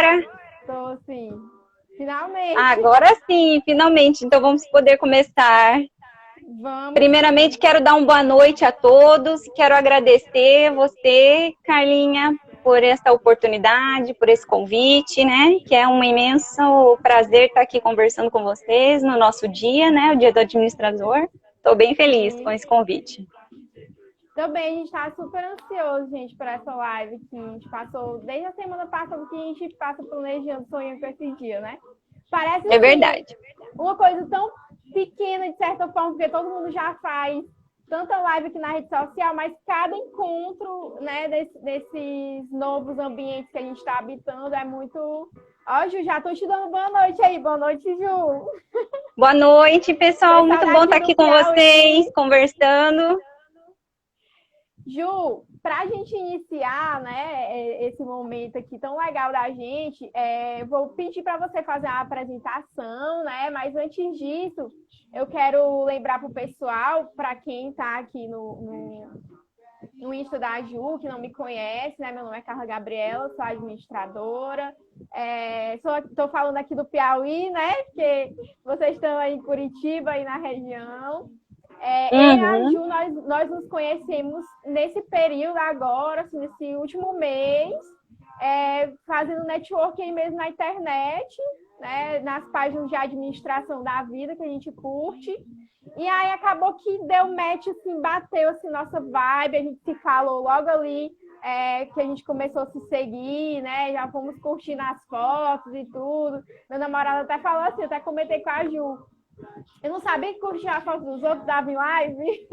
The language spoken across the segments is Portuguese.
agora? Tô sim. Finalmente. Agora sim, finalmente. Então vamos poder começar. Vamos. Primeiramente, quero dar uma boa noite a todos. Quero agradecer você, Carlinha, por essa oportunidade, por esse convite, né? Que é um imenso prazer estar aqui conversando com vocês no nosso dia, né? O Dia do Administrador. Estou bem feliz com esse convite. Também a gente está super ansioso, gente, por essa live que a gente passou desde a semana passada que a gente passa planejando, sonhando com esse dia, né? Parece É verdade. Uma coisa tão pequena, de certa forma, porque todo mundo já faz tanta live aqui na rede social, mas cada encontro, né, desses novos ambientes que a gente está habitando é muito... Ó, Ju, já estou te dando boa noite aí. Boa noite, Ju. Boa noite, pessoal. Muito bom estar aqui com vocês, conversando. Ju, para a gente iniciar, né, esse momento aqui tão legal da gente, vou pedir para você fazer a apresentação, né? Mas antes disso, eu quero lembrar para o pessoal, para quem está aqui no Insta da Ju, que não me conhece, né? Meu nome é Carla Gabriela, sou administradora. Estou falando aqui do Piauí, né? Porque vocês estão aí em Curitiba, aí na região. Eu e a Ju, nós nos conhecemos nesse período agora, assim, nesse último mês, fazendo networking mesmo na internet, né, nas páginas de administração da vida que a gente curte. E aí acabou que deu match, assim, bateu assim, nossa vibe, a gente se falou logo ali, que a gente começou a se seguir, né? Já fomos curtindo as fotos e tudo. Meu namorado até falou assim, eu até comentei com a Ju. Eu não sabia que curtia a foto dos outros, dava em live.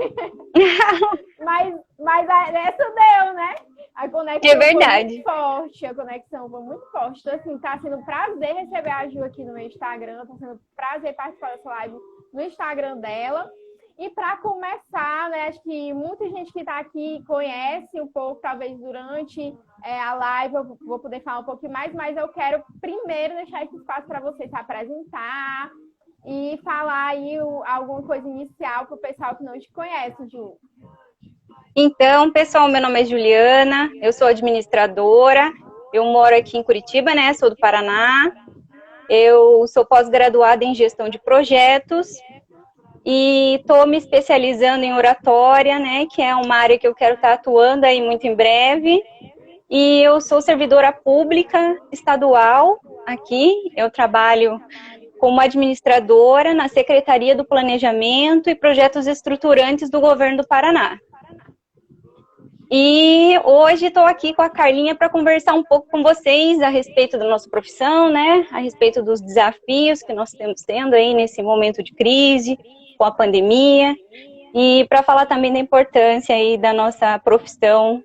mas essa deu, né? A conexão foi muito forte. A conexão foi muito forte. Então, assim, tá sendo um prazer receber a Ju aqui no meu Instagram. Tá sendo um prazer participar dessa live no Instagram dela. E para começar, né? Acho que muita gente que está aqui conhece um pouco, talvez durante a live eu vou poder falar um pouquinho mais, mas eu quero primeiro deixar esse espaço para você se apresentar e falar aí alguma coisa inicial para o pessoal que não te conhece, Ju. Então, pessoal, meu nome é Juliana, eu sou administradora, eu moro aqui em Curitiba, né, sou do Paraná, eu sou pós-graduada em gestão de projetos e estou me especializando em oratória, né, que é uma área que eu quero estar atuando aí muito em breve, e eu sou servidora pública estadual aqui, eu trabalho como administradora na Secretaria do Planejamento e Projetos Estruturantes do Governo do Paraná. E hoje estou aqui com a Carlinha para conversar um pouco com vocês a respeito da nossa profissão, né? A respeito dos desafios que nós estamos tendo aí nesse momento de crise, com a pandemia, e para falar também da importância aí da nossa profissão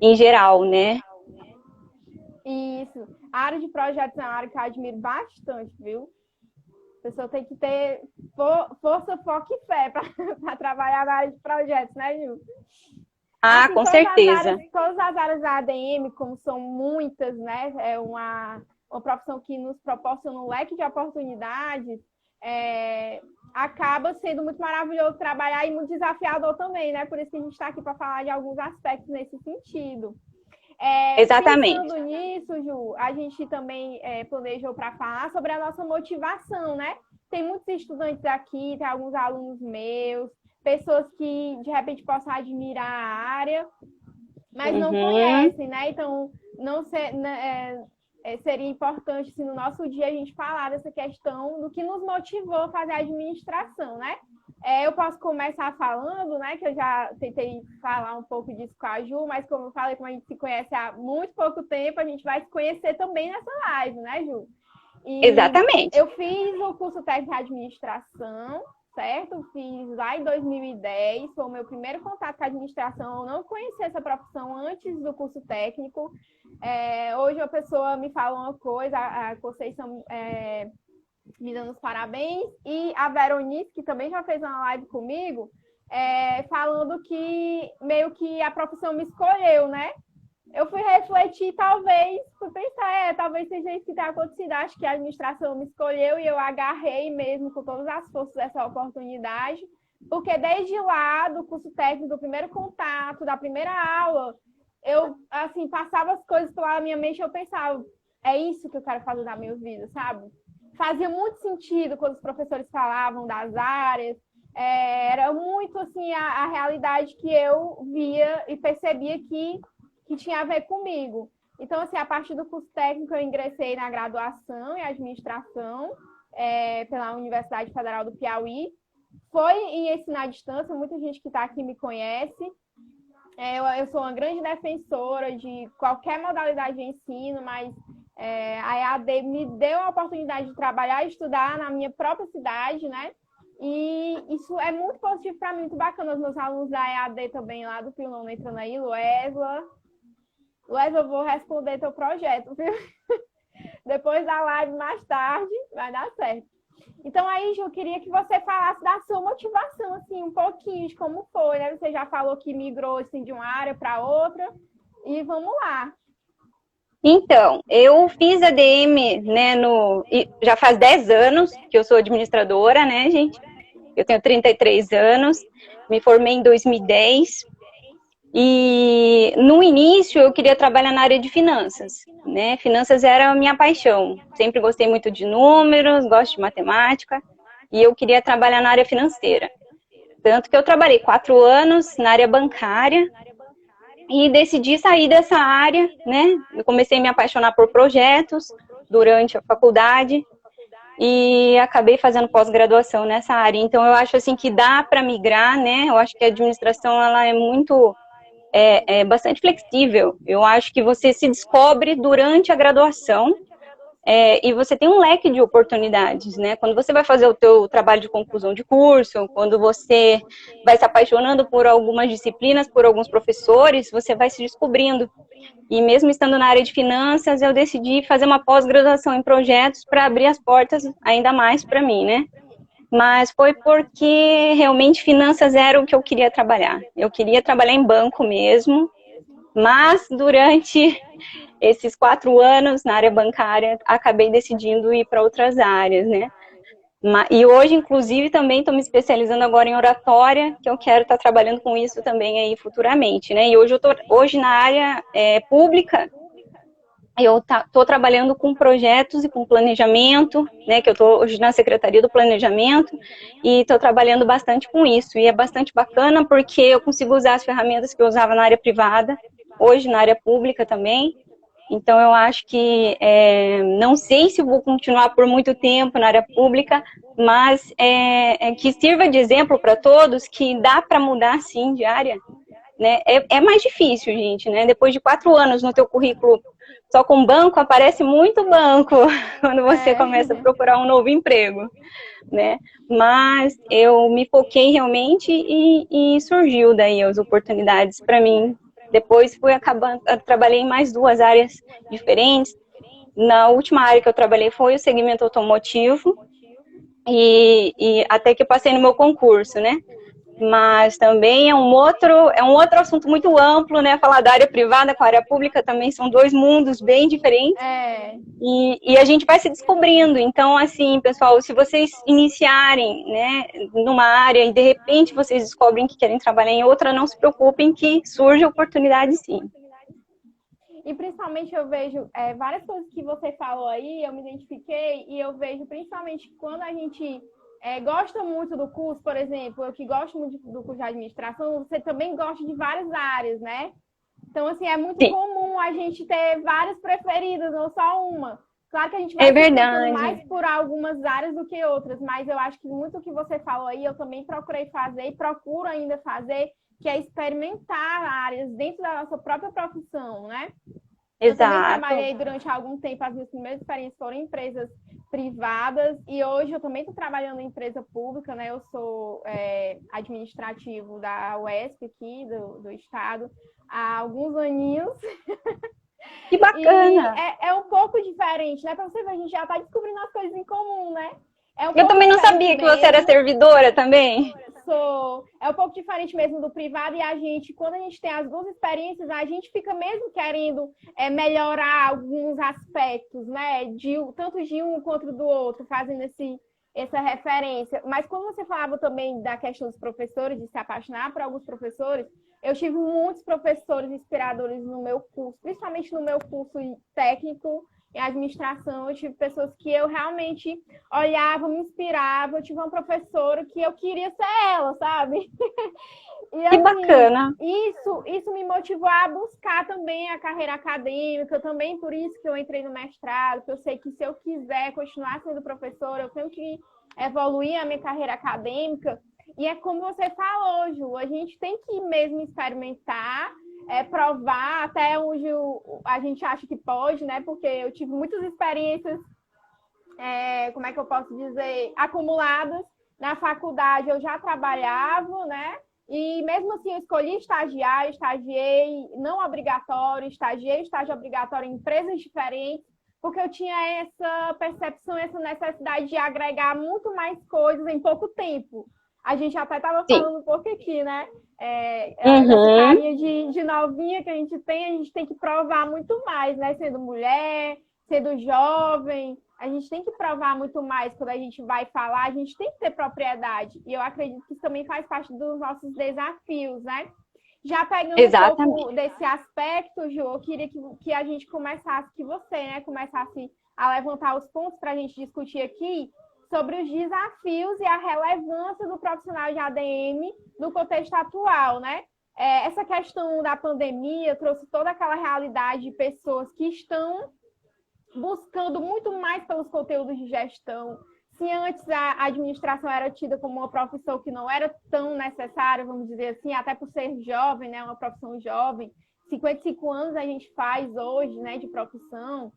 em geral, né? Isso. A área de projetos é uma área que eu admiro bastante, viu? A pessoa tem que ter força, foco e fé para trabalhar na área de projetos, né, Ju? Assim, com certeza. Todas as áreas da ADM, como são muitas, né? É uma profissão que nos proporciona um leque de oportunidades, acaba sendo muito maravilhoso trabalhar e muito desafiador também, né? Por isso que a gente está aqui para falar de alguns aspectos nesse sentido. Exatamente. Pensando nisso, Ju, a gente também planejou para falar sobre a nossa motivação, né? Tem muitos estudantes aqui, tem alguns alunos meus, pessoas que de repente possam admirar a área, mas não conhecem, né? Então, seria importante, assim, no nosso dia, a gente falar dessa questão do que nos motivou a fazer a administração, né? Eu posso começar falando, né, que eu já tentei falar um pouco disso com a Ju, mas como eu falei, como a gente se conhece há muito pouco tempo, a gente vai se conhecer também nessa live, né, Ju? Exatamente. Eu fiz o curso técnico de administração, certo? Fiz lá em 2010, foi o meu primeiro contato com a administração. Eu não conhecia essa profissão antes do curso técnico. Hoje a pessoa me fala uma coisa, a Conceição me dando os parabéns, e a Veronice, que também já fez uma live comigo, falando que meio que a profissão me escolheu, né? Eu fui refletir, fui pensar, talvez seja isso que tenha acontecido. Acho que a administração me escolheu e eu agarrei mesmo com todas as forças essa oportunidade, porque desde lá, do curso técnico, do primeiro contato, da primeira aula, eu, assim, passava as coisas pela minha mente e eu pensava, é isso que eu quero fazer da minha vida, sabe? Fazia muito sentido quando os professores falavam das áreas, era muito assim a realidade que eu via e percebia que tinha a ver comigo. Então, assim, a partir do curso técnico, eu ingressei na graduação em administração pela Universidade Federal do Piauí. Foi em ensino à distância, muita gente que está aqui me conhece. Eu sou uma grande defensora de qualquer modalidade de ensino, mas a EAD me deu a oportunidade de trabalhar e estudar na minha própria cidade, né? E isso é muito positivo para mim, muito bacana. Os meus alunos da EAD também, lá do Pio Nono, entrando aí, Luesla, eu vou responder teu projeto, viu? Depois da live, mais tarde, vai dar certo. Então, aí, Ju, eu queria que você falasse da sua motivação, assim, um pouquinho de como foi, né? Você já falou que migrou, assim, de uma área para outra. E vamos lá. Então, eu fiz ADM, né, já faz 10 anos que eu sou administradora, né, gente? Eu tenho 33 anos, me formei em 2010. E no início eu queria trabalhar na área de finanças, né? Finanças era a minha paixão. Sempre gostei muito de números, gosto de matemática, e eu queria trabalhar na área financeira. Tanto que eu trabalhei 4 anos na área bancária e decidi sair dessa área, né? Eu comecei a me apaixonar por projetos durante a faculdade e acabei fazendo pós-graduação nessa área. Então eu acho assim que dá para migrar, né? Eu acho que a administração ela é muito bastante flexível. Eu acho que você se descobre durante a graduação e você tem um leque de oportunidades, né? Quando você vai fazer o teu trabalho de conclusão de curso, quando você vai se apaixonando por algumas disciplinas, por alguns professores, você vai se descobrindo. E mesmo estando na área de finanças, eu decidi fazer uma pós-graduação em projetos para abrir as portas ainda mais para mim, né? Mas foi porque realmente finanças era o que eu queria trabalhar. Eu queria trabalhar em banco mesmo, mas durante esses 4 anos na área bancária, acabei decidindo ir para outras áreas, né? E hoje, inclusive, também estou me especializando agora em oratória, que eu quero estar trabalhando com isso também aí futuramente, né? E hoje eu estou na área pública. Eu estou trabalhando com projetos e com planejamento, né, que eu estou hoje na Secretaria do Planejamento, e estou trabalhando bastante com isso. E é bastante bacana porque eu consigo usar as ferramentas que eu usava na área privada, hoje na área pública também. Então, eu acho que, não sei se vou continuar por muito tempo na área pública, mas que sirva de exemplo para todos que dá para mudar, sim, de área. Né? É mais difícil, gente, né? Depois de 4 anos no teu currículo só com banco, aparece muito banco quando você começa a procurar um novo emprego, né? Mas eu me foquei realmente e surgiu daí as oportunidades para mim. Depois trabalhei em mais 2 áreas diferentes. Na última área que eu trabalhei foi o segmento automotivo e até que eu passei no meu concurso, né? Mas também é um outro assunto muito amplo, né? Falar da área privada com a área pública também são 2 mundos bem diferentes. E a gente vai se descobrindo. Então, assim, pessoal, se vocês iniciarem, né, numa área e de repente vocês descobrem que querem trabalhar em outra, não se preocupem que surge oportunidade sim. E principalmente eu vejo várias coisas que você falou aí, eu me identifiquei, e eu vejo principalmente quando a gente gosta muito do curso, por exemplo, eu que gosto muito do curso de administração, você também gosta de várias áreas, né? Então, assim, é muito comum a gente ter várias preferidas, não só uma. Claro que a gente vai se mais por algumas áreas do que outras, mas eu acho que muito o que você falou aí, eu também procurei fazer e procuro ainda fazer, que é experimentar áreas dentro da nossa própria profissão, né? Exato. Eu também trabalhei durante algum tempo, as minhas primeiras experiências foram em empresas privadas, e hoje eu também estou trabalhando em empresa pública, né? Eu sou administrativo da UESP aqui, do estado, há alguns aninhos. Que bacana! E é um pouco diferente, né? Para você ver, a gente já está descobrindo as coisas em comum, né? Eu também não sabia que você era servidora também. É um pouco diferente mesmo do privado, e a gente, quando a gente tem as 2 experiências, a gente fica mesmo querendo melhorar alguns aspectos, né? Tanto de um quanto do outro, fazendo essa referência. Mas quando você falava também da questão dos professores, de se apaixonar por alguns professores, eu tive muitos professores inspiradores no meu curso, principalmente no meu curso técnico, em administração, eu tive pessoas que eu realmente olhava, me inspirava. Eu tive uma professora que eu queria ser ela, sabe? E, Que assim, bacana. isso me motivou a buscar também a carreira acadêmica, também por isso que eu entrei no mestrado, que eu sei que se eu quiser continuar sendo professora, eu tenho que evoluir a minha carreira acadêmica. E é como você falou, Ju, a gente tem que mesmo experimentar, provar até onde a gente acha que pode, né? Porque eu tive muitas experiências, como é que eu posso dizer, acumuladas. Na faculdade eu já trabalhava, né? E mesmo assim eu escolhi estagiar, estagiei não obrigatório, estagiei estágio obrigatório em empresas diferentes, porque eu tinha essa percepção, essa necessidade de agregar muito mais coisas em pouco tempo. A gente até estava Sim. falando um pouco aqui, né? Essa Uhum. carinha de novinha que a gente tem que provar muito mais, né? Sendo mulher, sendo jovem, a gente tem que provar muito mais quando a gente vai falar, a gente tem que ter propriedade. E eu acredito que isso também faz parte dos nossos desafios, né? Já pegando um pouco desse aspecto, Ju, eu queria que a gente começasse, que você, né, começasse a levantar os pontos para a gente discutir aqui sobre os desafios e a relevância do profissional de ADM no contexto atual, né? Essa questão da pandemia trouxe toda aquela realidade de pessoas que estão buscando muito mais pelos conteúdos de gestão. Se antes a administração era tida como uma profissão que não era tão necessária, vamos dizer assim, até por ser jovem, né, uma profissão jovem, 55 anos a gente faz hoje, né, de profissão,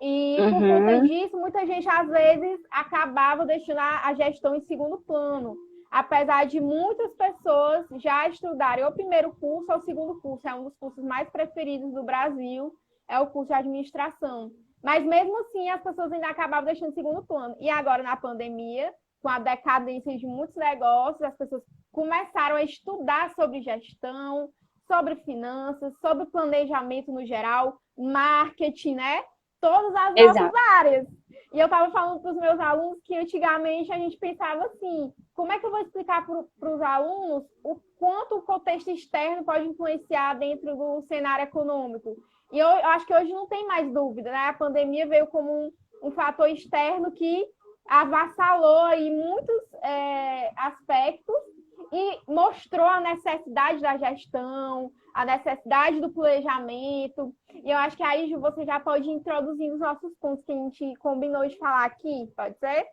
e por conta disso, muita gente, às vezes, acabava deixando a gestão em segundo plano, apesar de muitas pessoas já estudarem o primeiro curso ou o segundo curso, é um dos cursos mais preferidos do Brasil, é o curso de administração. Mas mesmo assim, as pessoas ainda acabavam deixando em segundo plano. E agora, na pandemia, com a decadência de muitos negócios, as pessoas começaram a estudar sobre gestão, sobre finanças, sobre planejamento no geral, marketing, né? Todas as nossas áreas. E eu estava falando para os meus alunos que antigamente a gente pensava assim, como é que eu vou explicar para os alunos o quanto o contexto externo pode influenciar dentro do cenário econômico? E eu acho que hoje não tem mais dúvida, né? A pandemia veio como um fator externo que avassalou aí muitos aspectos e mostrou a necessidade da gestão, a necessidade do planejamento. E eu acho que aí, Ju, você já pode introduzir os nossos pontos que a gente combinou de falar aqui, pode ser?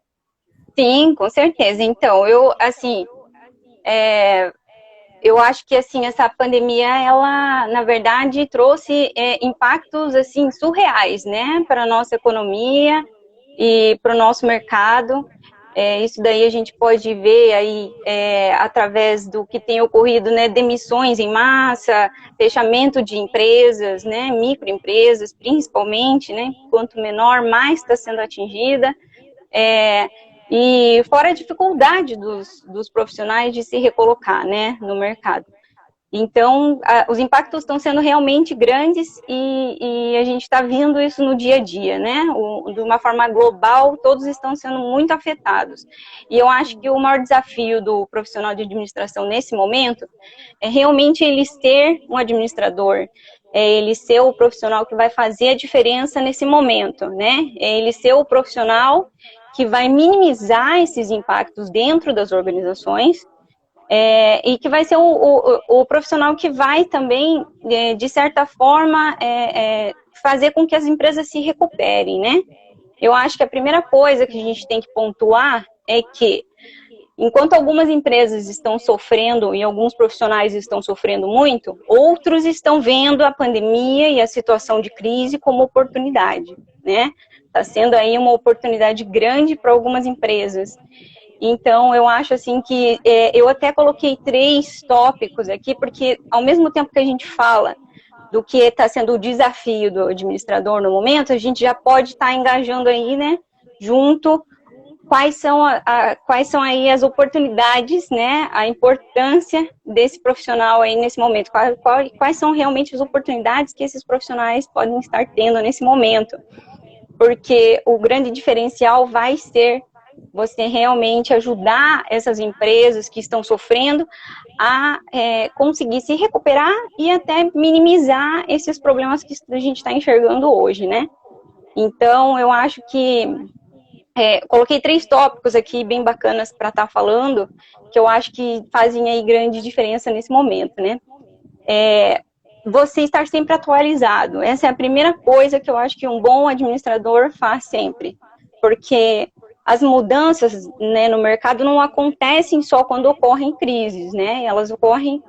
Sim, com certeza. Então, eu acho que, assim, essa pandemia, ela, na verdade, trouxe impactos, assim, surreais, né, para a nossa economia e para o nosso mercado. Isso daí a gente pode ver aí através do que tem ocorrido, né, demissões em massa, fechamento de empresas, né, microempresas, principalmente, né, quanto menor, mais está sendo atingida. E fora a dificuldade dos profissionais de se recolocar, né, no mercado. Então, os impactos estão sendo realmente grandes e a gente está vendo isso no dia a dia, né? De uma forma global, todos estão sendo muito afetados. E eu acho que o maior desafio do profissional de administração nesse momento é realmente ele ser um administrador, ele ser o profissional que vai fazer a diferença nesse momento, né? Ele ser o profissional que vai minimizar esses impactos dentro das organizações, e que vai ser o profissional que vai também, de certa forma, fazer com que as empresas se recuperem, né? Eu acho que a primeira coisa que a gente tem que pontuar é que, enquanto algumas empresas estão sofrendo e alguns profissionais estão sofrendo muito, outros estão vendo a pandemia e a situação de crise como oportunidade, né? Está sendo aí uma oportunidade grande para algumas empresas. Então, eu acho assim que eu até coloquei 3 tópicos aqui, porque ao mesmo tempo que a gente fala do que está sendo o desafio do administrador no momento, a gente já pode estar engajando aí, né, junto, quais são aí as oportunidades, né, a importância desse profissional aí nesse momento, quais são realmente as oportunidades que esses profissionais podem estar tendo nesse momento, porque o grande diferencial vai ser você realmente ajudar essas empresas que estão sofrendo a conseguir se recuperar e até minimizar esses problemas que a gente está enxergando hoje, né? Então, eu acho que coloquei 3 tópicos aqui bem bacanas para estar falando, que eu acho que fazem aí grande diferença nesse momento, né? Você estar sempre atualizado. Essa é a primeira coisa que eu acho que um bom administrador faz sempre. Porque as mudanças, né, no mercado não acontecem só quando ocorrem crises, né? Elas ocorrem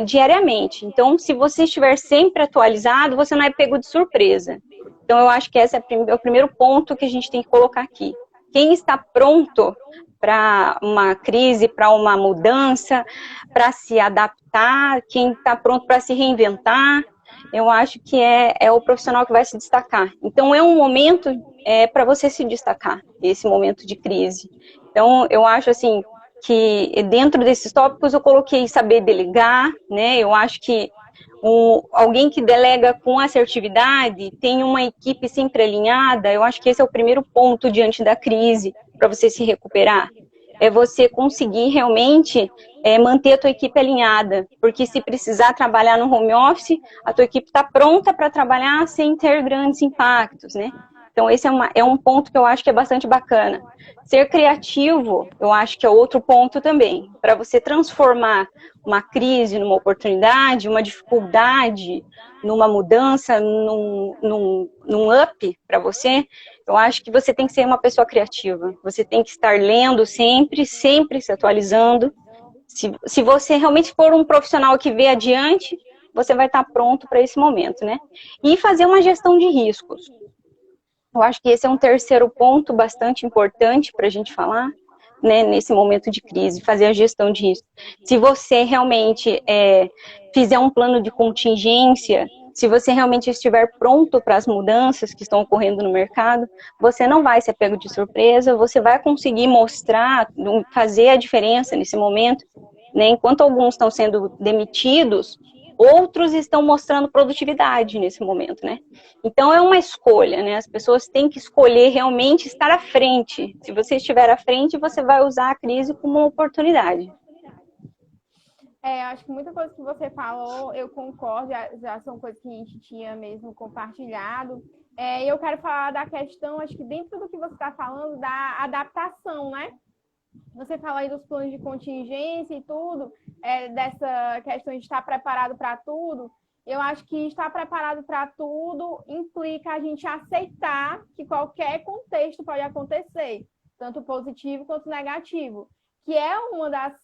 diariamente. Então, se você estiver sempre atualizado, você não é pego de surpresa. Então, eu acho que esse é o primeiro ponto que a gente tem que colocar aqui. Quem está pronto para uma crise, para uma mudança, para se adaptar, quem está pronto para se reinventar, eu acho que é o profissional que vai se destacar. Então, é um momento para você se destacar, esse momento de crise. Então, eu acho assim que dentro desses tópicos eu coloquei saber delegar, né? Eu acho que alguém que delega com assertividade, tem uma equipe sempre alinhada, eu acho que esse é o primeiro ponto diante da crise, para você se recuperar. É você conseguir realmente manter a tua equipe alinhada, porque se precisar trabalhar no home office, a tua equipe está pronta para trabalhar sem ter grandes impactos, né? Então, esse é um ponto que eu acho que é bastante bacana. Ser criativo, eu acho que é outro ponto também. Para você transformar uma crise numa oportunidade, uma dificuldade numa mudança, num up para você, eu acho que você tem que ser uma pessoa criativa. Você tem que estar lendo sempre, sempre se atualizando. Se você realmente for um profissional que vê adiante, você vai estar pronto para esse momento, né? E fazer uma gestão de riscos. Eu acho que esse é um terceiro ponto bastante importante para a gente falar, né, nesse momento de crise, fazer a gestão de risco. Se você realmente fizer um plano de contingência, se você realmente estiver pronto para as mudanças que estão ocorrendo no mercado, você não vai ser pego de surpresa, você vai conseguir mostrar, fazer a diferença nesse momento, né, enquanto alguns estão sendo demitidos, outros estão mostrando produtividade nesse momento, né? Então, é uma escolha, né? As pessoas têm que escolher realmente estar à frente. Se você estiver à frente, você vai usar a crise como uma oportunidade. Acho que muita coisa que você falou, eu concordo, já são coisas que a gente tinha mesmo compartilhado. E eu quero falar da questão, acho que dentro do que você está falando, da adaptação, né? Você fala aí dos planos de contingência e tudo, dessa questão de estar preparado para tudo. Eu acho que estar preparado para tudo implica a gente aceitar que qualquer contexto pode acontecer, tanto positivo quanto negativo, que é uma das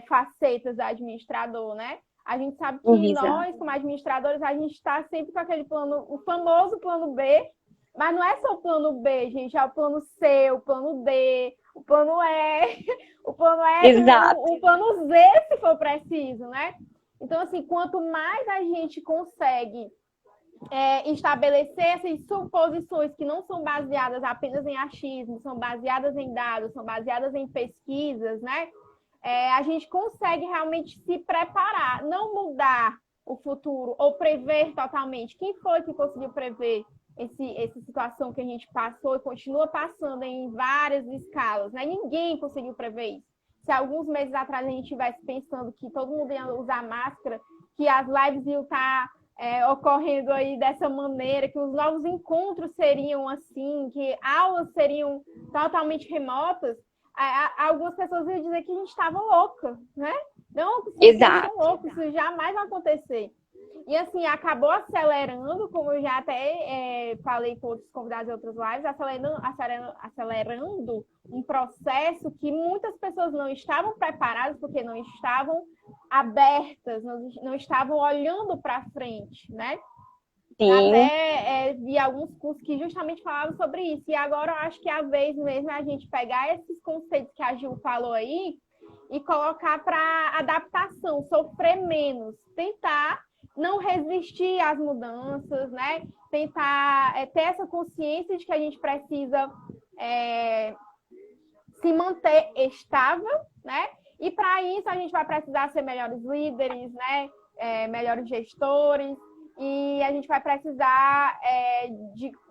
facetas do administrador, né? A gente sabe que nós, como administradores, a gente está sempre com aquele plano, o famoso plano B, mas não é só o plano B, gente, é o plano C, o plano D, o plano E, o plano F, o plano Z, se for preciso, né? Então, assim, quanto mais a gente consegue estabelecer essas suposições que não são baseadas apenas em achismo, são baseadas em dados, são baseadas em pesquisas, né? A gente consegue realmente se preparar, não mudar o futuro ou prever totalmente. Quem foi que conseguiu prever essa situação que a gente passou e continua passando em várias escalas, né? Ninguém conseguiu prever isso. Se alguns meses atrás a gente estivesse pensando que todo mundo ia usar máscara, que as lives iam estar ocorrendo aí dessa maneira, que os novos encontros seriam assim, que aulas seriam totalmente remotas, algumas pessoas iam dizer que a gente estava louca, né? Não, vocês estão loucos, isso jamais vai acontecer. E assim, acabou acelerando, como eu já até falei com outros convidados de outras lives, acelerando um processo que muitas pessoas não estavam preparadas, porque não estavam abertas, não estavam olhando para frente, né? Sim. Até vi alguns cursos que justamente falavam sobre isso. E agora eu acho que é a vez mesmo a gente pegar esses conceitos que a Gil falou aí e colocar para adaptação, sofrer menos, tentar não resistir às mudanças, né? Tentar ter essa consciência de que a gente precisa se manter estável, né? E para isso a gente vai precisar ser melhores líderes, né? Melhores gestores, e a gente vai precisar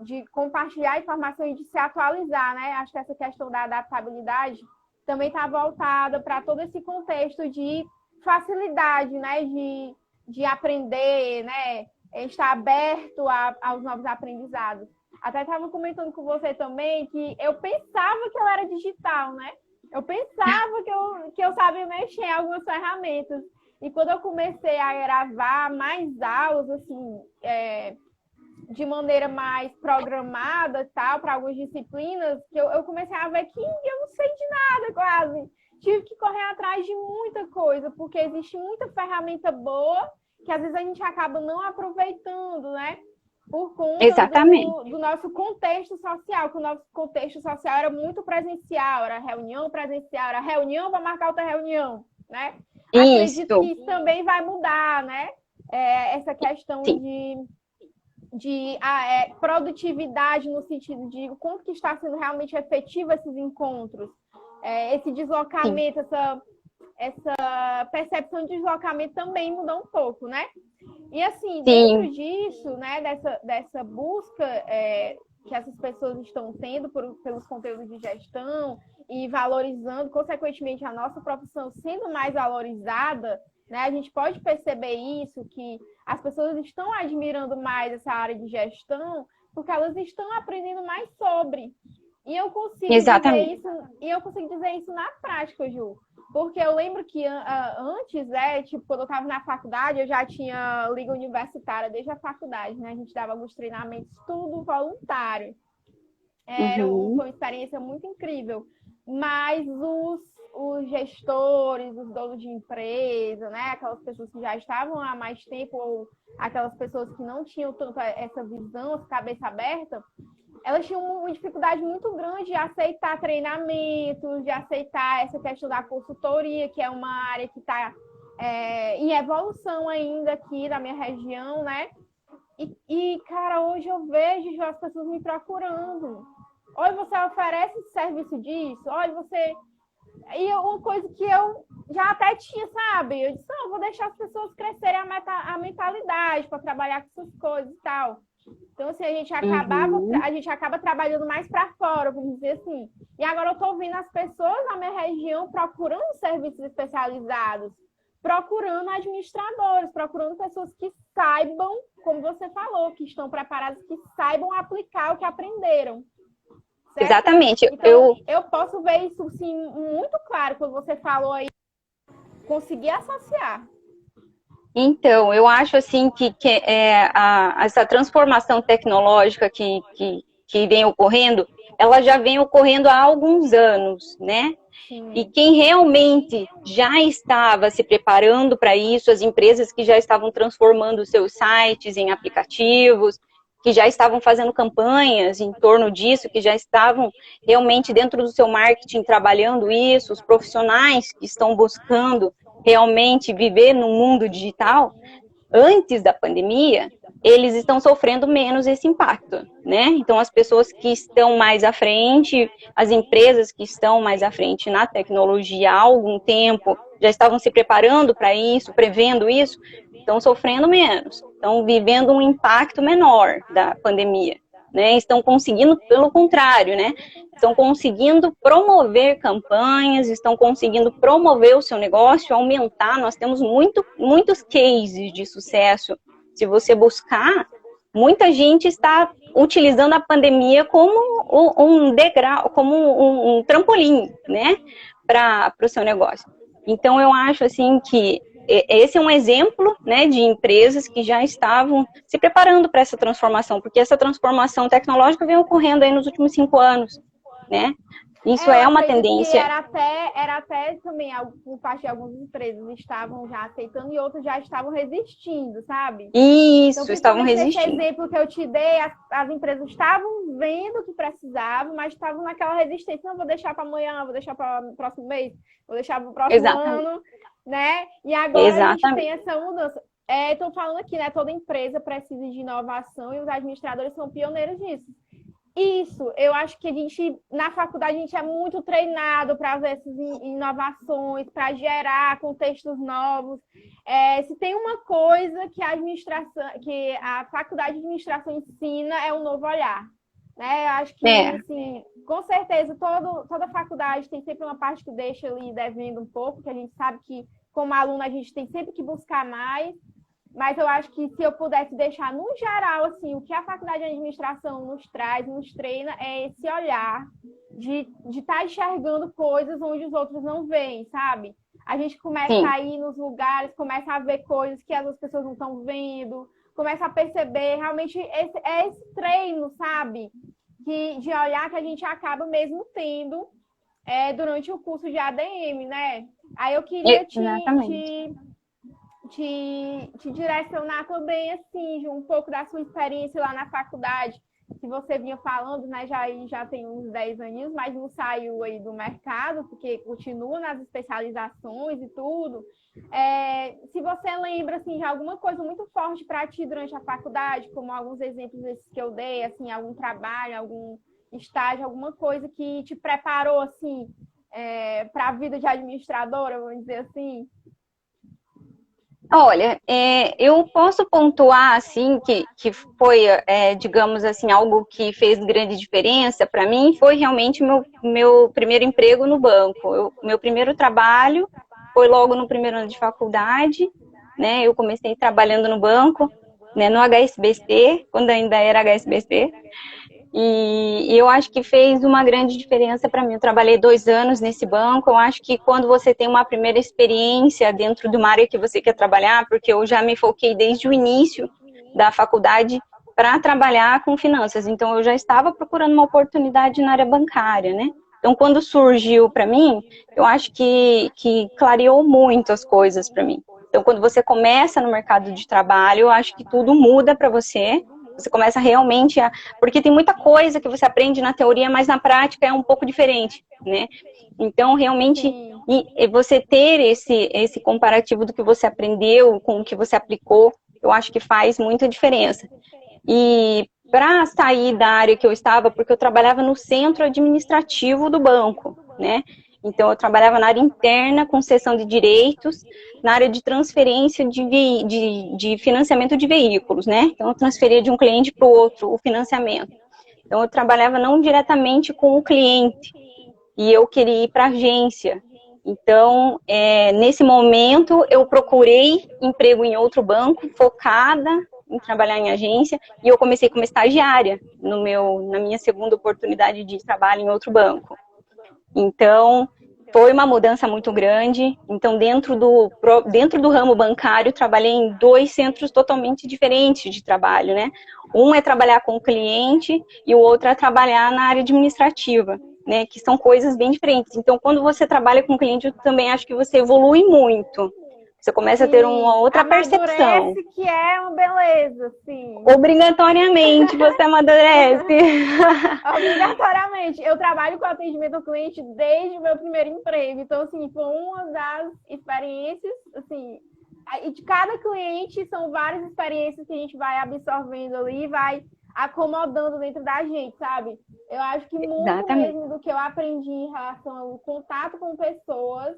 de compartilhar informação e de se atualizar, né? Acho que essa questão da adaptabilidade também está voltada para todo esse contexto de facilidade, né? De aprender, né? Estar aberto aos novos aprendizados. até estava comentando com você também que eu pensava que eu era digital, né? Eu pensava que eu sabia mexer em algumas ferramentas. E quando eu comecei a gravar mais aulas, assim, de maneira mais programada e tal, para algumas disciplinas, que eu comecei a ver que eu não sei de nada quase. Tive que correr atrás de muita coisa, porque existe muita ferramenta boa que às vezes a gente acaba não aproveitando, né? Por conta do nosso contexto social, que o nosso contexto social era muito presencial, era reunião presencial, era reunião para marcar outra reunião, né? Isso. Acredito que isso também vai mudar, né? Essa questão de produtividade no sentido de o quanto que está sendo realmente efetivo esses encontros, esse deslocamento, essa percepção de deslocamento também mudou um pouco, né? E assim, dentro disso, né, dessa busca que essas pessoas estão tendo pelos conteúdos de gestão e valorizando, consequentemente, a nossa profissão sendo mais valorizada, né, a gente pode perceber isso, que as pessoas estão admirando mais essa área de gestão porque elas estão aprendendo mais sobre. E eu consigo dizer isso na prática, Ju. Porque eu lembro que antes, tipo, quando eu estava na faculdade, eu já tinha liga universitária desde a faculdade, né? A gente dava alguns treinamentos, tudo voluntário. Foi uma experiência muito incrível. Mas os gestores, os donos de empresa, né? Aquelas pessoas que já estavam há mais tempo, ou aquelas pessoas que não tinham tanto essa visão, essa cabeça aberta, elas tinham uma dificuldade muito grande de aceitar treinamentos, de aceitar essa questão da consultoria, que é uma área que está em evolução ainda aqui na minha região, né? E, cara, hoje eu vejo as pessoas me procurando. Olha, você oferece serviço disso? Olha, você... E uma coisa que eu já até tinha, sabe? Eu disse, não, vou deixar as pessoas crescerem a mentalidade para trabalhar com essas coisas e tal. Então, assim, a gente acaba trabalhando mais para fora, vamos dizer assim. E agora eu estou vendo as pessoas na minha região procurando serviços especializados, procurando administradores, procurando pessoas que saibam, como você falou, que estão preparadas, que saibam aplicar o que aprenderam. Certo? Exatamente. Então, eu posso ver isso, sim, muito claro, quando você falou aí, conseguir associar. Então, eu acho assim que essa transformação tecnológica que vem ocorrendo, ela já vem ocorrendo há alguns anos, né? Sim. E quem realmente já estava se preparando para isso, as empresas que já estavam transformando seus sites em aplicativos, que já estavam fazendo campanhas em torno disso, que já estavam realmente dentro do seu marketing trabalhando isso, os profissionais que estão buscando realmente viver no mundo digital, antes da pandemia, eles estão sofrendo menos esse impacto, né? Então, as pessoas que estão mais à frente, as empresas que estão mais à frente na tecnologia há algum tempo, já estavam se preparando para isso, prevendo isso, estão sofrendo menos, estão vivendo um impacto menor da pandemia, né? Estão conseguindo, pelo contrário, né? Estão conseguindo promover campanhas, estão conseguindo promover o seu negócio, aumentar. Nós temos muitos cases de sucesso. Se você buscar, muita gente está utilizando a pandemia como um degrau, como um trampolim, né, para o seu negócio. Então, eu acho assim que esse é um exemplo, né, de empresas que já estavam se preparando para essa transformação, porque essa transformação tecnológica vem ocorrendo aí nos últimos 5 anos, né? Isso é uma tendência. Era até também, por parte de algumas empresas, estavam já aceitando e outras já estavam resistindo, sabe? Isso, então, estavam resistindo. Esse exemplo que eu te dei, as empresas estavam vendo que precisavam, mas estavam naquela resistência. Não, vou deixar para amanhã, vou deixar para o próximo mês, vou deixar para o próximo ano, né? E agora a gente tem essa mudança. Estou falando aqui, né? Toda empresa precisa de inovação e os administradores são pioneiros nisso. Isso, eu acho que a gente, na faculdade, a gente é muito treinado para ver essas inovações, para gerar contextos novos. Se tem uma coisa que a faculdade de administração ensina, é um novo olhar. Né? Eu acho que, assim, com certeza, toda faculdade tem sempre uma parte que deixa ali devendo um pouco, que a gente sabe que, como aluno, a gente tem sempre que buscar mais. mas eu acho que se eu pudesse deixar no geral, assim, o que a faculdade de administração nos traz, nos treina, é esse olhar de estar enxergando coisas onde os outros não veem, sabe? A gente começa Sim. a ir nos lugares, começa a ver coisas que as outras pessoas não estão vendo, começa a perceber realmente esse treino, sabe? De olhar que a gente acaba mesmo tendo durante o curso de ADM, né? Aí eu queria te direcionar também, assim, um pouco da sua experiência lá na faculdade, que você vinha falando, né, já tem uns 10 aninhos, mas não saiu aí do mercado, porque continua nas especializações e tudo. Se você lembra, assim, de alguma coisa muito forte para ti durante a faculdade, como alguns exemplos desses que eu dei, assim, algum trabalho, algum estágio, alguma coisa que te preparou, assim, para a vida de administradora, vamos dizer assim? Olha, eu posso pontuar, assim, que foi, digamos assim, algo que fez grande diferença para mim, foi realmente meu primeiro emprego no banco. Meu primeiro trabalho foi logo no primeiro ano de faculdade, né? Eu comecei trabalhando no banco, né, no HSBC, quando ainda era HSBC, e eu acho que fez uma grande diferença para mim. Eu trabalhei 2 anos nesse banco. Eu acho que quando você tem uma primeira experiência dentro de uma área que você quer trabalhar, porque eu já me foquei desde o início da faculdade para trabalhar com finanças. Então, eu já estava procurando uma oportunidade na área bancária, né? Então, quando surgiu para mim, eu acho que clareou muito as coisas para mim. Então, quando você começa no mercado de trabalho, eu acho que tudo muda para você. Você começa realmente a... Porque tem muita coisa que você aprende na teoria, mas na prática é um pouco diferente, né? Então, realmente, e você ter esse comparativo do que você aprendeu com o que você aplicou, eu acho que faz muita diferença. E para sair da área que eu estava, porque eu trabalhava no centro administrativo do banco, né? Então, eu trabalhava na área interna, com seção de direitos, na área de transferência de financiamento de veículos, né? Então, eu transferia de um cliente para o outro o financiamento. Então, eu trabalhava não diretamente com o cliente, e eu queria ir para a agência. Então, nesse momento, eu procurei emprego em outro banco, focada em trabalhar em agência, e eu comecei como estagiária na minha segunda oportunidade de trabalho em outro banco. Então, foi uma mudança muito grande. Então, dentro do ramo bancário, trabalhei em 2 centros totalmente diferentes de trabalho, né? Um é trabalhar com o cliente e o outro é trabalhar na área administrativa, né? Que são coisas bem diferentes. Então, quando você trabalha com o cliente, eu também acho que você evolui muito. Você começa a ter uma outra percepção. Que é uma beleza, sim. Obrigatoriamente você amadurece. Obrigatoriamente. Eu trabalho com atendimento ao cliente desde o meu primeiro emprego. Então, assim, foi uma das experiências, assim, e de cada cliente são várias experiências que a gente vai absorvendo ali, vai acomodando dentro da gente, sabe? Eu acho que muito mesmo do que eu aprendi em relação ao contato com pessoas,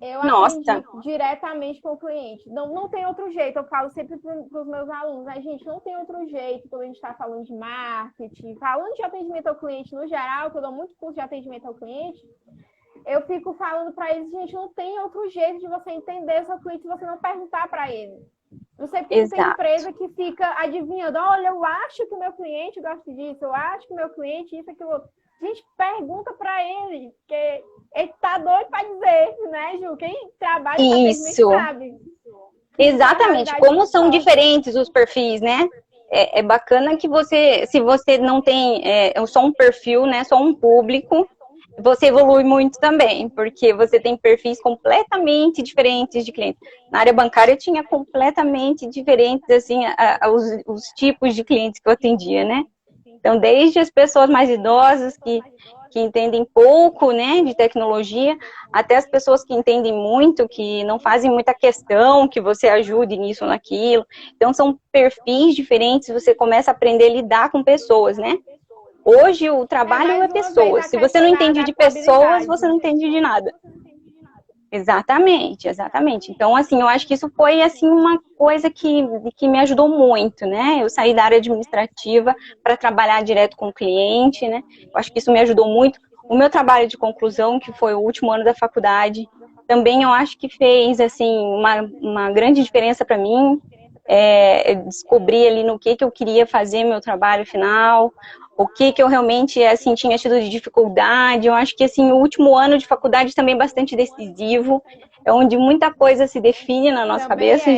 eu aprendi diretamente com o cliente. Não tem outro jeito, eu falo sempre para os meus alunos, né, gente, não tem outro jeito quando a gente está falando de marketing, falando de atendimento ao cliente no geral, que eu dou muito curso de atendimento ao cliente, eu fico falando para eles, gente, não tem outro jeito de você entender o seu cliente se você não perguntar para ele. Não sei porque tem empresa que fica adivinhando, olha, eu acho que o meu cliente gosta disso, eu acho que o meu cliente isso, aquilo outro. Gente, pergunta para ele, porque ele tá doido para dizer, né, Ju? Quem trabalha com atendimento sabe. Exatamente, como são diferentes os perfis, né? É bacana que você, se você não tem só um perfil, né, só um público, você evolui muito também, porque você tem perfis completamente diferentes de clientes. Na área bancária eu tinha completamente diferentes, assim, os tipos de clientes que eu atendia, né? Então, desde as pessoas mais idosas que entendem pouco, né, de tecnologia, até as pessoas que entendem muito, que não fazem muita questão que você ajude nisso ou naquilo. Então, são perfis diferentes, você começa a aprender a lidar com pessoas, né? Hoje o trabalho é pessoas. Se você não entende de pessoas, você não entende de nada. Exatamente, exatamente. Então, assim, eu acho que isso foi, assim, uma coisa que me ajudou muito, né? Eu saí da área administrativa para trabalhar direto com o cliente, né? Eu acho que isso me ajudou muito. O meu trabalho de conclusão, que foi o último ano da faculdade, também eu acho que fez, assim, uma grande diferença para mim. descobrir ali no que eu queria fazer meu trabalho final, o que eu realmente, assim, tinha tido de dificuldade. Eu acho que, assim, o último ano de faculdade também é bastante decisivo, é onde muita coisa se define na nossa cabeça.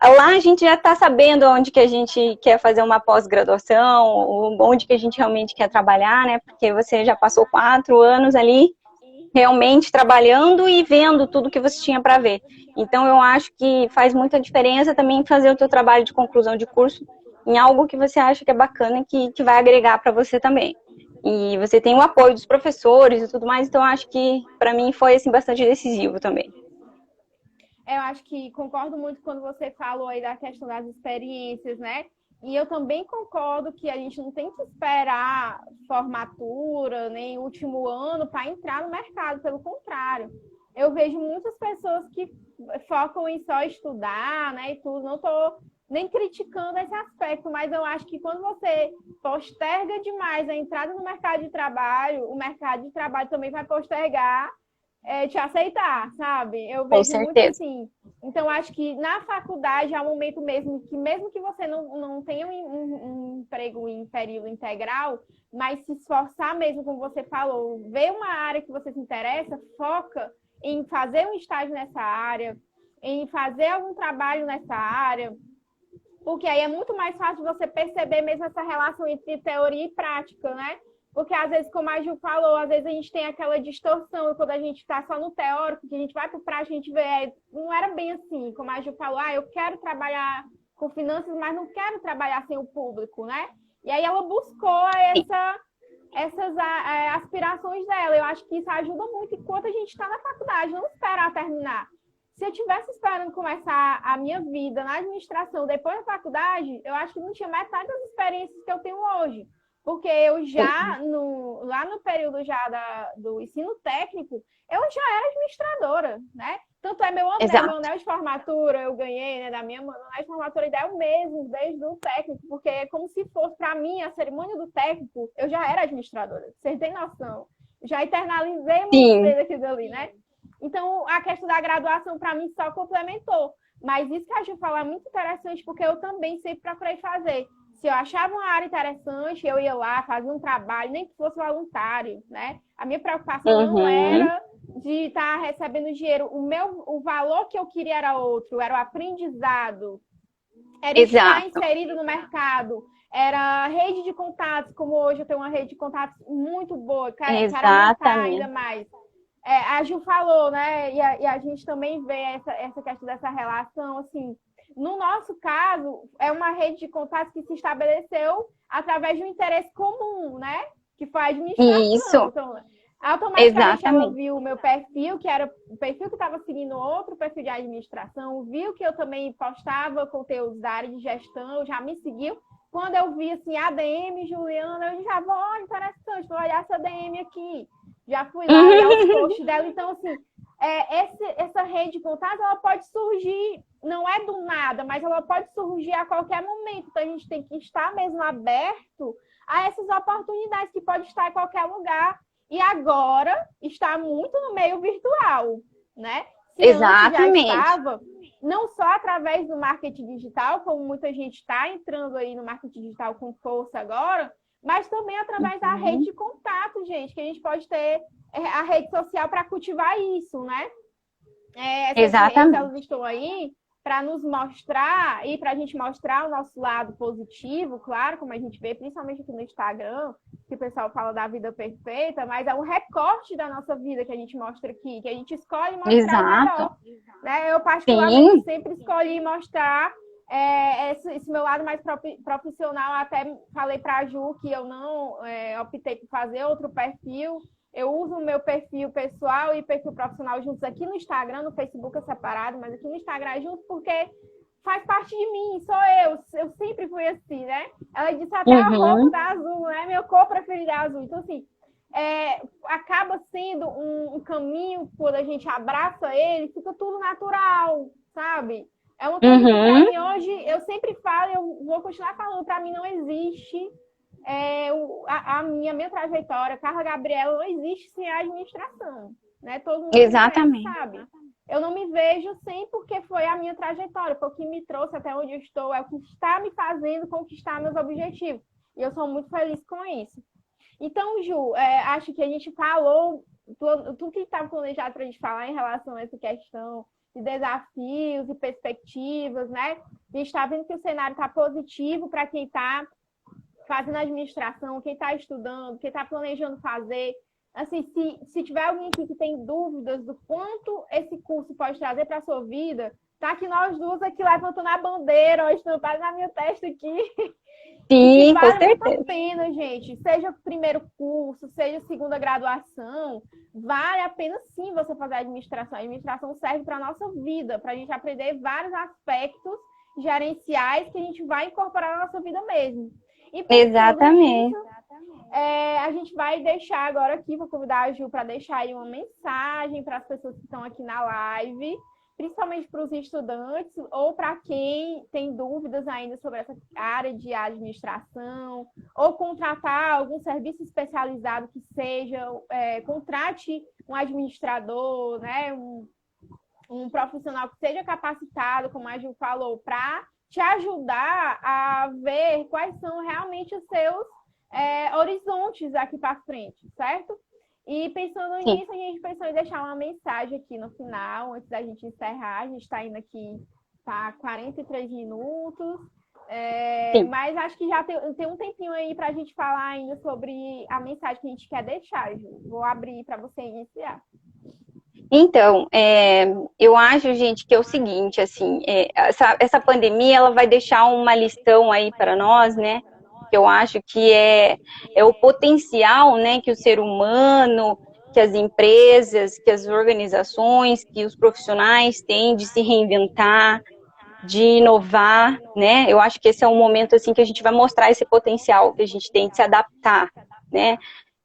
Lá a gente já está sabendo onde que a gente quer fazer uma pós-graduação, onde que a gente realmente quer trabalhar, né? Porque você já passou 4 anos ali realmente trabalhando e vendo tudo que você tinha para ver. Então, eu acho que faz muita diferença também fazer o teu trabalho de conclusão de curso em algo que você acha que é bacana e que vai agregar para você também. E você tem o apoio dos professores e tudo mais, então eu acho que para mim foi assim, bastante decisivo também. Eu acho que concordo muito quando você falou aí da questão das experiências, né? E eu também concordo que a gente não tem que esperar formatura, nem último ano para entrar no mercado, pelo contrário. Eu vejo muitas pessoas que focam em só estudar, né, e tudo. Não estou nem criticando esse aspecto, mas eu acho que quando você posterga demais a entrada no mercado de trabalho, o mercado de trabalho também vai postergar te aceitar, sabe? Eu vejo muito assim. Então, acho que na faculdade é um momento mesmo que você não tenha um emprego em período integral, mas se esforçar mesmo, como você falou, ver uma área que você se interessa, foca em fazer um estágio nessa área, em fazer algum trabalho nessa área, porque aí é muito mais fácil você perceber mesmo essa relação entre teoria e prática, né? Porque, às vezes, como a Ju falou, às vezes a gente tem aquela distorção, e quando a gente está só no teórico, que a gente vai para o prático, a gente vê, não era bem assim, como a Ju falou, eu quero trabalhar com finanças, mas não quero trabalhar sem o público, né? E aí ela buscou essas aspirações dela. Eu acho que isso ajuda muito enquanto a gente está na faculdade, não esperar terminar. Se eu tivesse esperando começar a minha vida na administração depois da faculdade, eu acho que não tinha metade das experiências que eu tenho hoje. Porque eu já, lá no período já do ensino técnico, eu já era administradora, né? Tanto é meu anel de formatura, eu ganhei, né, da minha mãe, o anel de formatura é o mesmo desde o técnico, porque é como se fosse, para mim, a cerimônia do técnico, eu já era administradora, vocês têm noção. Já internalizei muito cedo aquilo ali, né? Então, a questão da graduação, para mim, só complementou. Mas isso que a Ju falou é muito interessante, porque eu também sempre procurei fazer. Se eu achava uma área interessante, eu ia lá, fazia um trabalho, nem que fosse voluntário, né? A minha preocupação não era de estar recebendo dinheiro. O valor que eu queria era outro, era o aprendizado, era estar inserido no mercado, era a rede de contatos, como hoje eu tenho uma rede de contatos muito boa, quero aumentar ainda mais. A Ju falou, né? E a gente também vê essa questão dessa relação, assim. No nosso caso, é uma rede de contatos que se estabeleceu através de um interesse comum, né? Que foi a administração. Isso. Então, automaticamente ela viu o meu perfil, que era o perfil que estava seguindo outro perfil de administração, viu que eu também postava conteúdos da área de gestão, já me seguiu. Quando eu vi, assim, ADM, Juliana, eu já vou, interessante, vou olhar essa ADM aqui. Já fui lá olhar os posts dela. Então, assim, essa rede de contatos, ela pode surgir, não é do nada, mas ela pode surgir a qualquer momento. Então, a gente tem que estar mesmo aberto a essas oportunidades que pode estar em qualquer lugar. E agora está muito no meio virtual, né? Se Exatamente. Já estava, não só através do marketing digital, como muita gente está entrando aí no marketing digital com força agora, mas também através da rede de contato, gente, que a gente pode ter a rede social para cultivar isso, né? Exatamente. Elas estão aí para nos mostrar e para a gente mostrar o nosso lado positivo, claro, como a gente vê, principalmente aqui no Instagram, que o pessoal fala da vida perfeita, mas é um recorte da nossa vida que a gente mostra aqui, que a gente escolhe mostrar o melhor. Né? Eu, particularmente, sempre escolhi mostrar esse meu lado mais profissional. Até falei para a Ju que eu não optei por fazer outro perfil. Eu uso o meu perfil pessoal e perfil profissional juntos aqui no Instagram, no Facebook é separado, mas aqui no Instagram juntos, porque faz parte de mim, sou eu sempre fui assim, né? Ela disse até a roupa da Azul, né? Meu cor preferida é azul. Então, assim, acaba sendo um caminho, quando a gente abraça ele, fica tudo natural, sabe? É uma coisa que pra mim hoje, eu sempre falo, eu vou continuar falando, pra mim não existe a minha trajetória, Carla Gabriela, não existe sem a administração, né? Todo mundo sabe. eu não me vejo sem, porque foi a minha trajetória, foi o que me trouxe até onde eu estou, é o que está me fazendo conquistar meus objetivos. E eu sou muito feliz com isso. Então, Ju, acho que a gente falou tudo que estava planejado para a gente falar em relação a essa questão de desafios e perspectivas, né? A gente está vendo que o cenário está positivo para quem está fazendo administração, quem está estudando, quem está planejando fazer. Assim, se tiver alguém aqui que tem dúvidas do quanto esse curso pode trazer para a sua vida, tá aqui nós duas aqui levantando a bandeira, ó, estampada na minha testa aqui. Sim, vale com certeza. muito a pena, gente. Seja o primeiro curso, seja a segunda graduação, vale a pena sim você fazer administração. A administração serve para a nossa vida, para a gente aprender vários aspectos gerenciais que a gente vai incorporar na nossa vida mesmo. E exatamente. Nisso, a gente vai deixar agora aqui, vou convidar a Ju para deixar aí uma mensagem para as pessoas que estão aqui na live, principalmente para os estudantes ou para quem tem dúvidas ainda sobre essa área de administração, ou contratar algum serviço especializado que seja, contrate um administrador, né, um profissional que seja capacitado, como a Ju falou, para te ajudar a ver quais são realmente os seus horizontes aqui para frente, certo? E pensando nisso, a gente pensou em deixar uma mensagem aqui no final, antes da gente encerrar. A gente está indo aqui para 43 minutos, mas acho que já tem um tempinho aí para a gente falar ainda sobre a mensagem que a gente quer deixar, Ju. Vou abrir para você iniciar. Então, eu acho, gente, que é o seguinte, assim, essa pandemia, ela vai deixar uma lição aí para nós, né? Que eu acho que é o potencial, né, que o ser humano, que as empresas, que as organizações, que os profissionais têm de se reinventar, de inovar, né? Eu acho que esse é um momento, assim, que a gente vai mostrar esse potencial que a gente tem de se adaptar, né?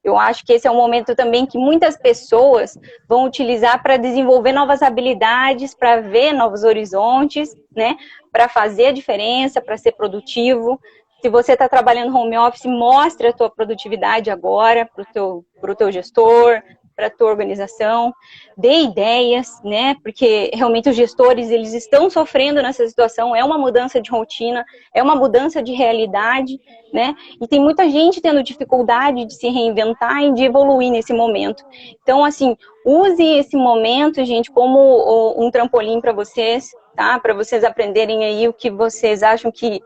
Eu acho que esse é um momento também que muitas pessoas vão utilizar para desenvolver novas habilidades, para ver novos horizontes, né? Para fazer a diferença, para ser produtivo. Se você está trabalhando home office, mostre a tua produtividade agora para o teu gestor, para a tua organização, dê ideias, né? Porque realmente os gestores, eles estão sofrendo nessa situação, é uma mudança de rotina, é uma mudança de realidade, né? E tem muita gente tendo dificuldade de se reinventar e de evoluir nesse momento. Então, assim, use esse momento, gente, como um trampolim para vocês, tá? Para vocês aprenderem aí o que vocês acham que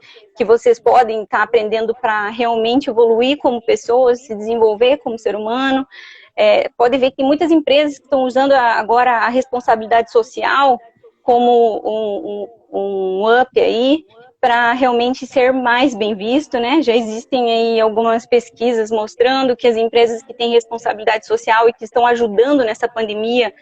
vocês podem estar aprendendo para realmente evoluir como pessoas, se desenvolver como ser humano. Pode ver que tem muitas empresas que estão usando agora a responsabilidade social como um up aí, para realmente ser mais bem visto, né? Já existem aí algumas pesquisas mostrando que as empresas que têm responsabilidade social e que estão ajudando nessa pandemia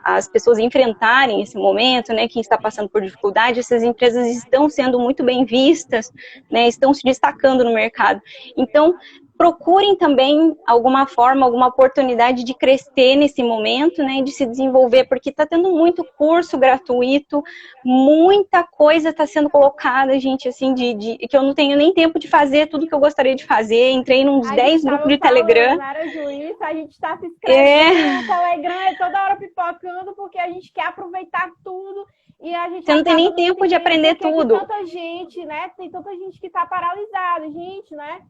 as pessoas enfrentarem esse momento, né? Quem está passando por dificuldade, essas empresas estão sendo muito bem vistas, né? Estão se destacando no mercado. Então, procurem também alguma forma, alguma oportunidade de crescer nesse momento, né, de se desenvolver, porque está tendo muito curso gratuito, muita coisa está sendo colocada, gente, assim, que eu não tenho nem tempo de fazer tudo que eu gostaria de fazer, entrei nos 10 grupos de Telegram. Era juiz, a gente está se inscrevendo no Telegram, toda hora pipocando, porque a gente quer aproveitar tudo. E a gente Você não tem nem tempo de aprender tudo. Tem tanta gente, né, tem tanta gente que está paralisada, gente, né?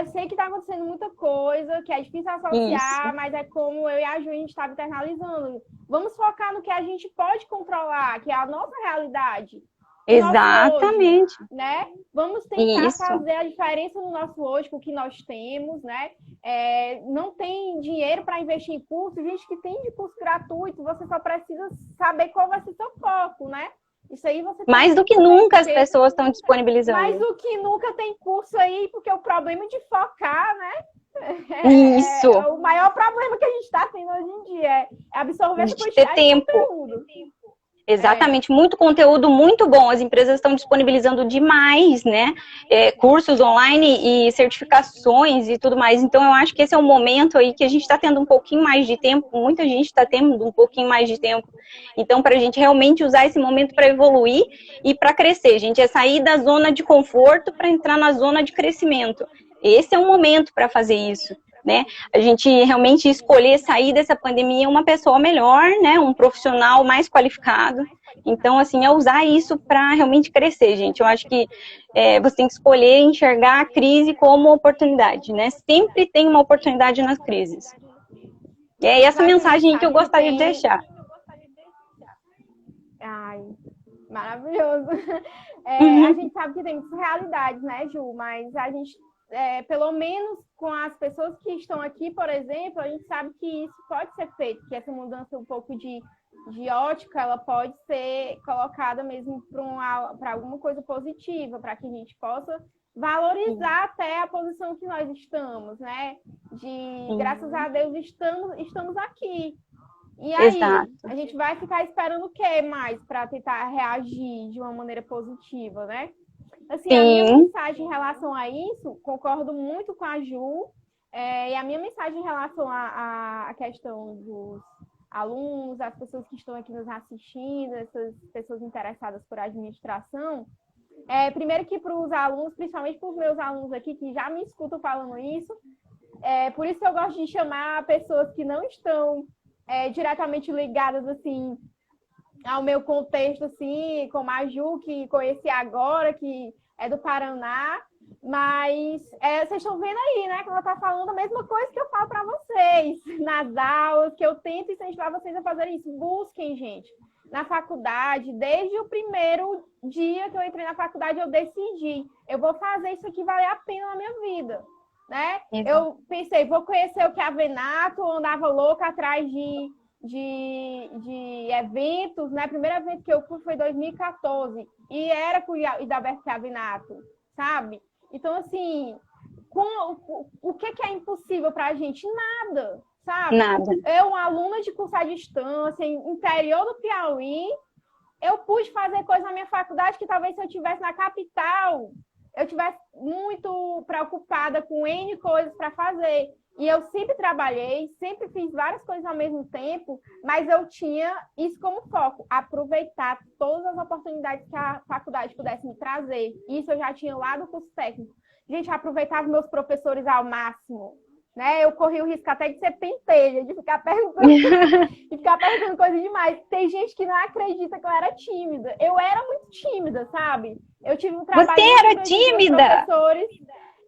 Eu sei que está acontecendo muita coisa, que é difícil associar, mas é como eu e a Ju, a gente estava internalizando. Vamos focar no que a gente pode controlar, que é a nossa realidade. Exatamente. Hoje, né? Vamos tentar fazer a diferença no nosso hoje, com o que nós temos, né? Não tem dinheiro para investir em curso, gente que tem de curso gratuito, você só precisa saber qual vai ser o seu foco, né? Isso aí você mais do que nunca as pessoas estão disponibilizando. Mais do que nunca tem curso aí, porque o problema de focar, né? Isso. O maior problema que a gente está tendo hoje em dia é absorver essa quantidade de conteúdo. Exatamente, muito conteúdo muito bom. As empresas estão disponibilizando demais, né? Cursos online e certificações e tudo mais. Então, eu acho que esse é um momento aí que a gente está tendo um pouquinho mais de tempo. Muita gente está tendo um pouquinho mais de tempo. Então, para a gente realmente usar esse momento para evoluir e para crescer, gente, é sair da zona de conforto para entrar na zona de crescimento. Esse é um momento para fazer isso. né? A gente realmente escolher sair dessa pandemia uma pessoa melhor, né? Um profissional mais qualificado. Então, assim, é usar isso para realmente crescer, gente. Eu acho que você tem que escolher enxergar a crise como oportunidade, né? Sempre tem uma oportunidade nas crises. E é essa mensagem que eu gostaria de deixar. Ai, maravilhoso. A gente sabe que tem muitas realidades, né, Ju? Mas a gente, pelo menos com as pessoas que estão aqui, por exemplo, a gente sabe que isso pode ser feito, que essa mudança um pouco de ótica, ela pode ser colocada mesmo para alguma coisa positiva, para que a gente possa valorizar até a posição que nós estamos, né? Graças a Deus, estamos aqui. E aí, Exato. a gente vai ficar esperando o que mais para tentar reagir de uma maneira positiva, né? Assim, a minha mensagem em relação a isso, concordo muito com a Ju, e a minha mensagem em relação à questão dos alunos, as pessoas que estão aqui nos assistindo, essas pessoas interessadas por administração, primeiro que para os alunos, principalmente para os meus alunos aqui, que já me escutam falando isso, por isso que eu gosto de chamar pessoas que não estão diretamente ligadas, assim, ao meu contexto, assim, como a Ju, que conheci agora, que é do Paraná, mas vocês estão vendo aí, né, que ela está falando a mesma coisa que eu falo para vocês nas aulas, que eu tento incentivar vocês a fazerem isso. Busquem, gente. Na faculdade, desde o primeiro dia que eu entrei na faculdade, eu decidi, eu vou fazer isso aqui valer a pena na minha vida. Né? Eu pensei, vou conhecer o que é a Venato, eu andava louca atrás de eventos, né? O primeiro evento que eu fui foi em 2014, e era com o Idalberto Chiavenato, sabe? Então, assim, o que é impossível para a gente? Nada, sabe? Nada. Eu, uma aluna de curso à distância, interior do Piauí, eu pude fazer coisa na minha faculdade que talvez se eu estivesse na capital, eu estivesse muito preocupada com N coisas para fazer. E eu sempre trabalhei, sempre fiz várias coisas ao mesmo tempo, mas eu tinha isso como foco, aproveitar todas as oportunidades que a faculdade pudesse me trazer. Isso eu já tinha lá do curso técnico. Gente, eu aproveitava meus professores ao máximo. Né? Eu corri o risco até de ser pentelha, de ficar perguntando coisa demais. Tem gente que não acredita que eu era tímida. Eu era muito tímida, sabe? Eu tive um trabalho Você era tímida?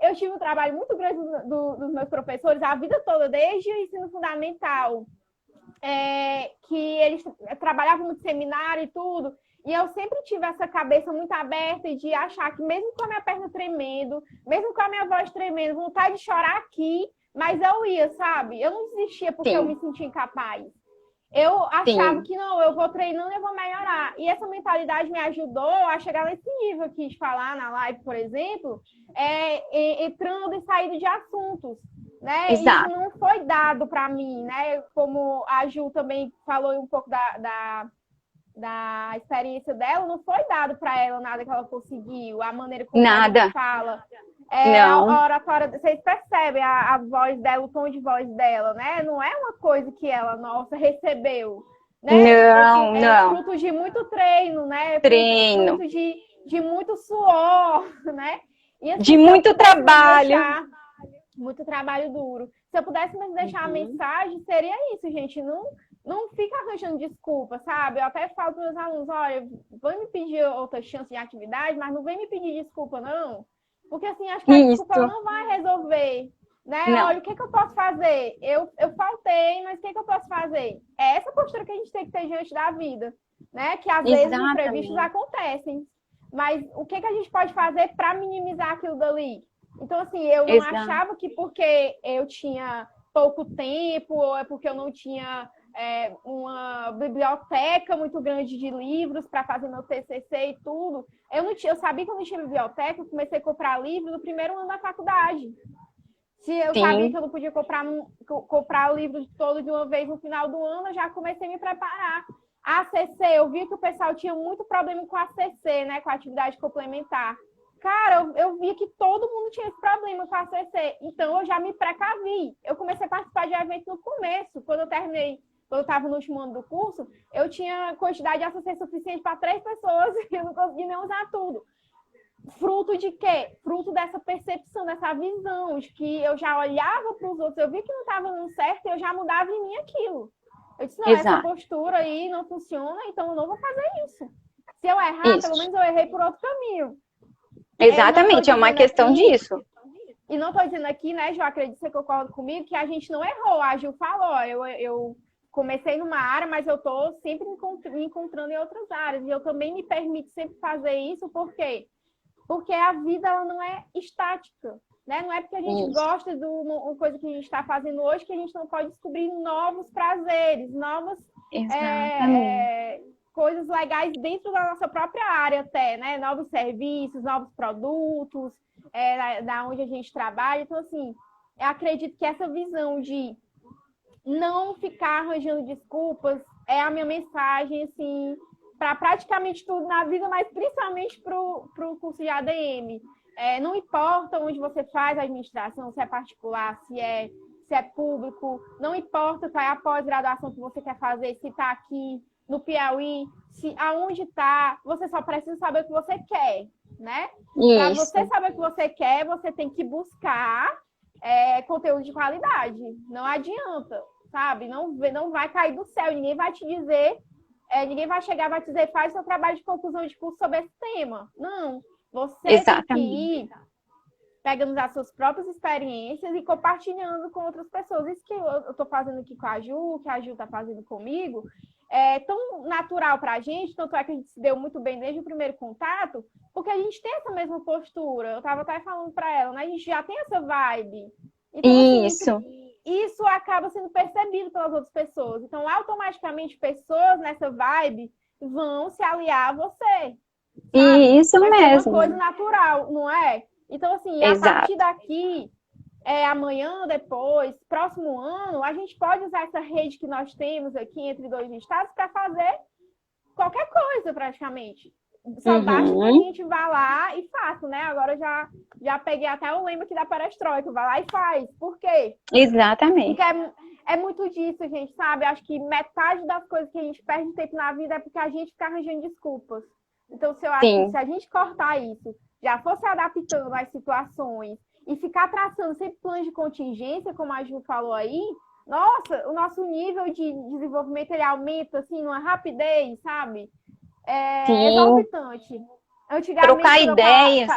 Eu tive um trabalho muito grande dos meus professores a vida toda, desde o ensino fundamental, que eles trabalhavam muito seminário e tudo. E eu sempre tive essa cabeça muito aberta de achar que mesmo com a minha perna tremendo, mesmo com a minha voz tremendo, vontade de chorar aqui, mas eu ia, sabe? Eu não desistia porque eu me sentia incapaz. Eu achava que não, eu vou treinando e eu vou melhorar. E essa mentalidade me ajudou a chegar nesse nível aqui de falar na live, por exemplo, entrando e saindo de assuntos. Né? Exato. Isso não foi dado para mim, né? Como a Ju também falou um pouco da experiência dela, não foi dado para ela nada que ela conseguiu, a maneira como ela fala. A oratória, vocês percebem a voz dela, o tom de voz dela, né? Não é uma coisa que ela, recebeu. Né? Não, não. Fruto de muito treino, né? Treino. Fruto de muito suor, né? E, assim, de muito trabalho. Muito trabalho duro. Se eu pudesse me deixar a mensagem, seria isso, gente. Não fica arranjando desculpa, sabe? Eu até falo para os meus alunos, olha, vão me pedir outra chance de atividade, mas não vem me pedir desculpa, não. Porque, assim, acho que a desculpa não vai resolver, né? Não. Olha, o que eu posso fazer? Eu faltei, mas o que eu posso fazer? É essa postura que a gente tem que ter diante da vida, né? Que, às vezes, imprevistos acontecem. Mas o que a gente pode fazer para minimizar aquilo dali? Então, assim, eu não achava que porque eu tinha pouco tempo, ou é porque eu não tinha uma biblioteca muito grande de livros para fazer meu TCC e tudo. Eu sabia que eu não tinha biblioteca, eu comecei a comprar livro no primeiro ano da faculdade. Se eu sabia que eu não podia comprar o livro todo de uma vez no final do ano, eu já comecei a me preparar. A ACC, eu vi que o pessoal tinha muito problema com a ACC, né, com a atividade complementar. Cara, eu vi que todo mundo tinha esse problema com a ACC, então eu já me precavi. Eu comecei a participar de eventos no começo, quando eu estava no último ano do curso, eu tinha quantidade de ACC suficiente para 3 pessoas e eu não consegui nem usar tudo. fruto de quê? Fruto dessa percepção, dessa visão, de que eu já olhava para os outros, eu vi que não estava dando certo, e eu já mudava em mim aquilo. Eu disse, não, essa postura aí não funciona, então eu não vou fazer isso. Se eu errar, pelo menos eu errei por outro caminho. Exatamente, é uma questão disso. E não estou dizendo aqui, né, Ju, acredito que você concorda comigo, que a gente não errou. A Ju falou, eu comecei numa área, mas eu estou sempre me encontrando em outras áreas. E eu também me permito sempre fazer isso, por quê? Porque a vida ela não é estática. Né? Não é porque a gente gosta de uma coisa que a gente está fazendo hoje que a gente não pode descobrir novos prazeres, novas coisas legais dentro da nossa própria área até, né? Novos serviços, novos produtos, da onde a gente trabalha. Então, assim, eu acredito que essa visão de não ficar arranjando desculpas é a minha mensagem, assim, para praticamente tudo na vida, mas principalmente para o curso de ADM. Não importa onde você faz a administração, se é particular, se é público, não importa qual é a pós-graduação que você quer fazer, se está aqui no Piauí, aonde está, você só precisa saber o que você quer, né? Para você saber o que você quer, você tem que buscar conteúdo de qualidade. Não adianta, sabe? Não vai cair do céu, ninguém vai te dizer, ninguém vai chegar e vai te dizer, faz seu trabalho de conclusão de curso sobre esse tema. Não. Você tem que ir pegando as suas próprias experiências e compartilhando com outras pessoas. Isso que eu estou fazendo aqui com a Ju, que a Ju está fazendo comigo, é tão natural para a gente, tanto é que a gente se deu muito bem desde o primeiro contato, porque a gente tem essa mesma postura. Eu estava até falando para ela, né? A gente já tem essa vibe. Então, assim, isso acaba sendo percebido pelas outras pessoas. Então, automaticamente, pessoas nessa vibe vão se aliar a você. Sabe? Isso mesmo. É uma coisa natural, não é? Então, assim, a partir daqui, amanhã, depois, próximo ano, a gente pode usar essa rede que nós temos aqui entre dois estados para fazer qualquer coisa, praticamente. Só basta que a gente vá lá e faça, né? Agora já peguei até o lema aqui da perestroika, vai lá e faz. Por quê? Exatamente. Porque é muito disso, gente, sabe? Acho que metade das coisas que a gente perde tempo na vida é porque a gente fica arranjando desculpas. Então, se eu acho que se a gente cortar isso, já for se adaptando às situações e ficar traçando sempre planos de contingência, como a Ju falou aí, nossa, o nosso nível de desenvolvimento ele aumenta, assim, numa rapidez, sabe? Exorbitante. Antigamente, trocar ideias.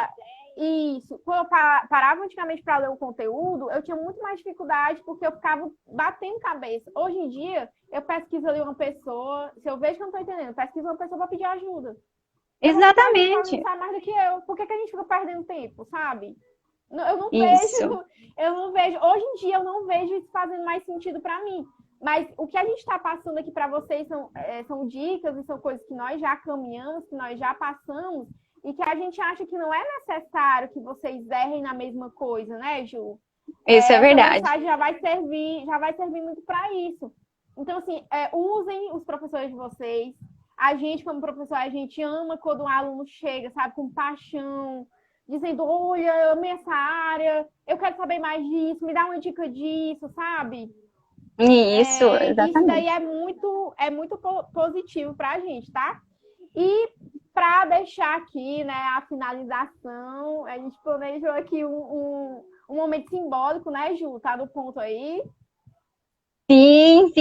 Isso. Quando eu parava antigamente para ler o conteúdo, eu tinha muito mais dificuldade porque eu ficava batendo cabeça. Hoje em dia, eu pesquiso ali uma pessoa, se eu vejo que eu não estou entendendo, eu pesquiso uma pessoa para pedir ajuda. Exatamente. Não sabe mais do que eu. Por que a gente fica perdendo tempo, sabe? Eu não vejo. Hoje em dia eu não vejo isso fazendo mais sentido para mim. Mas o que a gente está passando aqui para vocês são dicas e são coisas que nós já caminhamos, que nós já passamos e que a gente acha que não é necessário que vocês errem na mesma coisa, né, Ju? Isso é verdade. Essa mensagem já vai servir muito para isso. Então, assim, usem os professores de vocês. A gente, como professor, a gente ama quando um aluno chega, sabe, com paixão, dizendo, olha, eu amei essa área, eu quero saber mais disso, me dá uma dica disso, sabe? Isso, exatamente. Isso daí é muito positivo pra gente, tá? E para deixar aqui, né, a finalização, a gente planejou aqui um momento simbólico, né, Ju? Tá no ponto aí? Sim,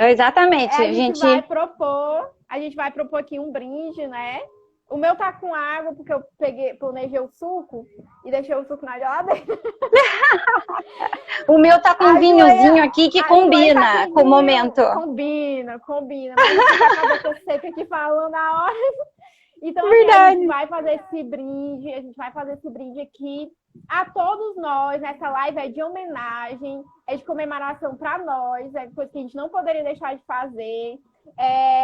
exatamente. A gente vai propor aqui um brinde, né? O meu tá com água, porque eu planejei o suco e deixei o suco na geladeira. O meu tá com um vinhozinho aqui que combina com o momento. Combina. Mas a gente vai fazer essa seca aqui falando a hora. Então, assim, a gente vai fazer esse brinde aqui a todos nós. Essa live é de homenagem, é de comemoração para nós, é coisa que a gente não poderia deixar de fazer.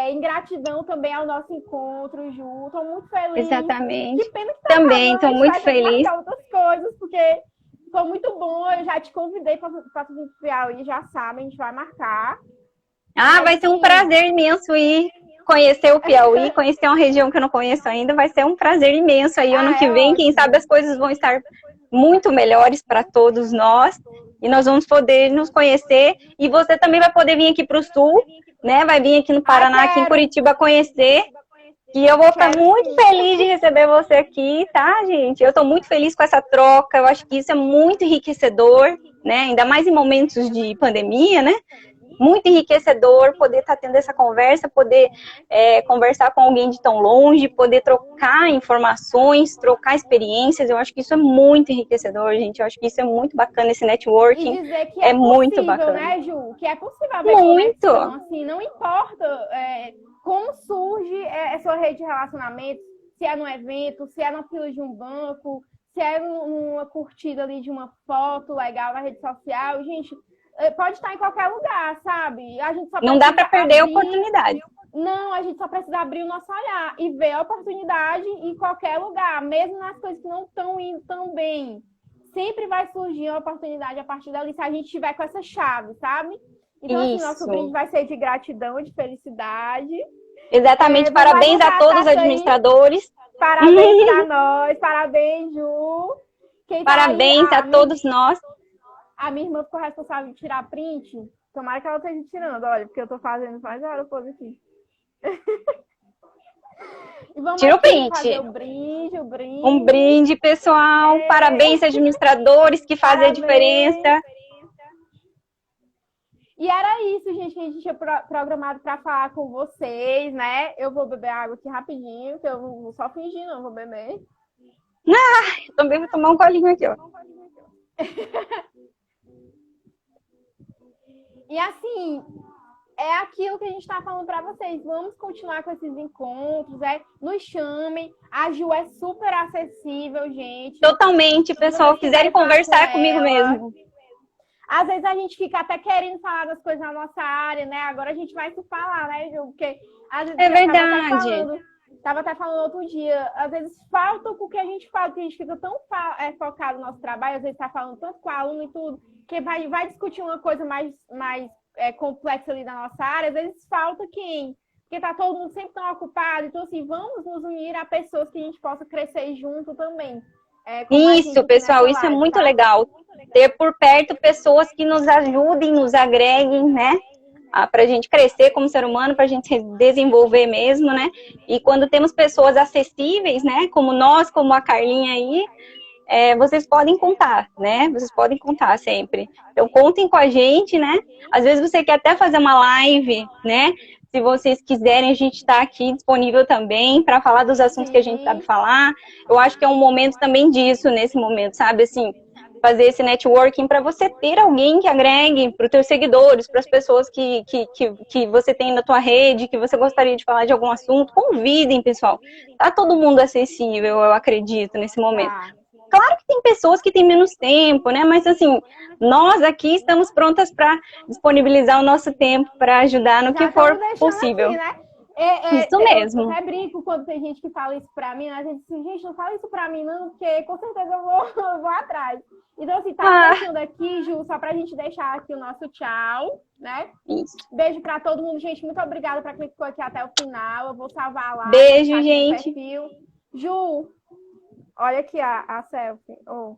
Em gratidão também ao nosso encontro, Ju. Estou muito feliz. Exatamente. Que pena que também estou muito feliz. Outras coisas, porque foi muito bom. Eu já te convidei para fazer o Piauí, já sabe, a gente vai marcar. Vai ser um prazer imenso ir conhecer o Piauí, conhecer uma região que eu não conheço ainda. Vai ser um prazer imenso aí ano que vem. Quem sabe as coisas vão estar muito melhores para todos nós. E nós vamos poder nos conhecer. E você também vai poder vir aqui para o Sul, né? Vai vir aqui no Paraná, aqui em Curitiba, conhecer. E eu vou ficar Quero muito sim. feliz de receber você aqui, tá, gente? Eu tô muito feliz com essa troca, eu acho que isso é muito enriquecedor, né? Ainda mais em momentos de pandemia, né? Muito enriquecedor poder estar tendo essa conversa, poder conversar com alguém de tão longe, poder trocar informações, trocar experiências. Eu acho que isso é muito enriquecedor, gente. Eu acho que isso é muito bacana, esse E networking dizer que é é muito possível, bacana. né, Ju? Que é possível haver Muito! conexão, assim, não importa como surge a sua rede de relacionamentos, se é num evento, se é na fila de um banco, se é numa curtida ali de uma foto legal na rede social. Gente, pode estar em qualquer lugar, sabe? A gente só Não dá para precisa perder a abrir. oportunidade. Não, a gente só precisa abrir o nosso olhar e ver a oportunidade em qualquer lugar, mesmo nas coisas que não estão indo tão bem. Sempre vai surgir uma oportunidade a partir dali, se a gente tiver com essa chave, sabe? Então, assim, nosso Isso. brinde vai ser de gratidão, de felicidade. Exatamente. Vamos Parabéns a levantar todos os taça aí. administradores. Parabéns para nós, parabéns, Ju. Quem tá Parabéns aí? a todos nós. A minha irmã ficou responsável de tirar print. Tomara que ela esteja tirando, olha, porque eu tô fazendo faz hora pose aqui. E vamos Tira o aqui print. fazer o brinde, o brinde. Um brinde, pessoal. Parabéns, administradores que fazem a diferença. E era isso, gente, que a gente tinha programado para falar com vocês, né? Eu vou beber água aqui rapidinho, que eu não vou só fingir, não, vou beber. Eu também vou tomar um colinho aqui, ó. E assim, é aquilo que a gente está falando para vocês. Vamos continuar com esses encontros, nos chamem. A Ju é super acessível, gente. Totalmente, pessoal. Quiserem conversar comigo mesmo. Às vezes a gente fica até querendo falar das coisas na nossa área, né? Agora a gente vai se falar, né, Ju? Porque às vezes é verdade. Estava até falando outro dia, às vezes falta o que a gente fala, porque a gente fica tão focado no nosso trabalho, às vezes está falando tanto com o aluno e tudo, que vai discutir uma coisa mais complexa ali da nossa área, às vezes falta quem? Porque está todo mundo sempre tão ocupado, então assim, vamos nos unir a pessoas que a gente possa crescer junto também. Isso, pessoal, isso é muito legal. Ter por perto pessoas que nos ajudem, nos agreguem, né? Para a gente crescer como ser humano, para a gente se desenvolver mesmo, né? E quando temos pessoas acessíveis, né? Como nós, como a Carlinha aí, vocês podem contar, né? Vocês podem contar sempre. Então, contem com a gente, né? Às vezes você quer até fazer uma live, né? Se vocês quiserem, a gente está aqui disponível também para falar dos assuntos que a gente sabe falar. Eu acho que é um momento também disso, nesse momento, sabe? Assim, fazer esse networking para você ter alguém que agregue para os teus seguidores, para as pessoas que você tem na tua rede, que você gostaria de falar de algum assunto. Convidem, pessoal. Tá todo mundo acessível, eu acredito, nesse momento. Claro que tem pessoas que têm menos tempo, né? Mas, assim, nós aqui estamos prontas para disponibilizar o nosso tempo para ajudar no que for possível. Aqui, né? Isso mesmo. Eu até brinco quando tem gente que fala isso pra mim, né? A gente diz, gente, não fala isso pra mim não, porque com certeza eu vou atrás. Então, assim, tá fechando aqui, Ju, só pra gente deixar aqui o nosso tchau, né? Isso. Beijo pra todo mundo, gente. Muito obrigada pra quem ficou aqui até o final. Eu vou salvar lá. Beijo, gente. Ju, olha aqui a selfie. O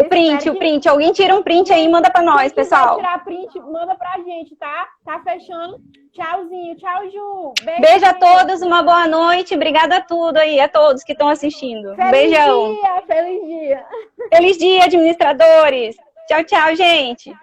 print. Alguém tira um print aí e manda pra nós, pessoal. Tirar print, manda pra gente, tá? Tá fechando. Tchauzinho. Tchau, Ju. Beijo a todos, uma boa noite. Obrigada a tudo aí, a todos que estão assistindo. Beijão. Feliz dia. Feliz dia, administradores. Tchau, tchau, gente.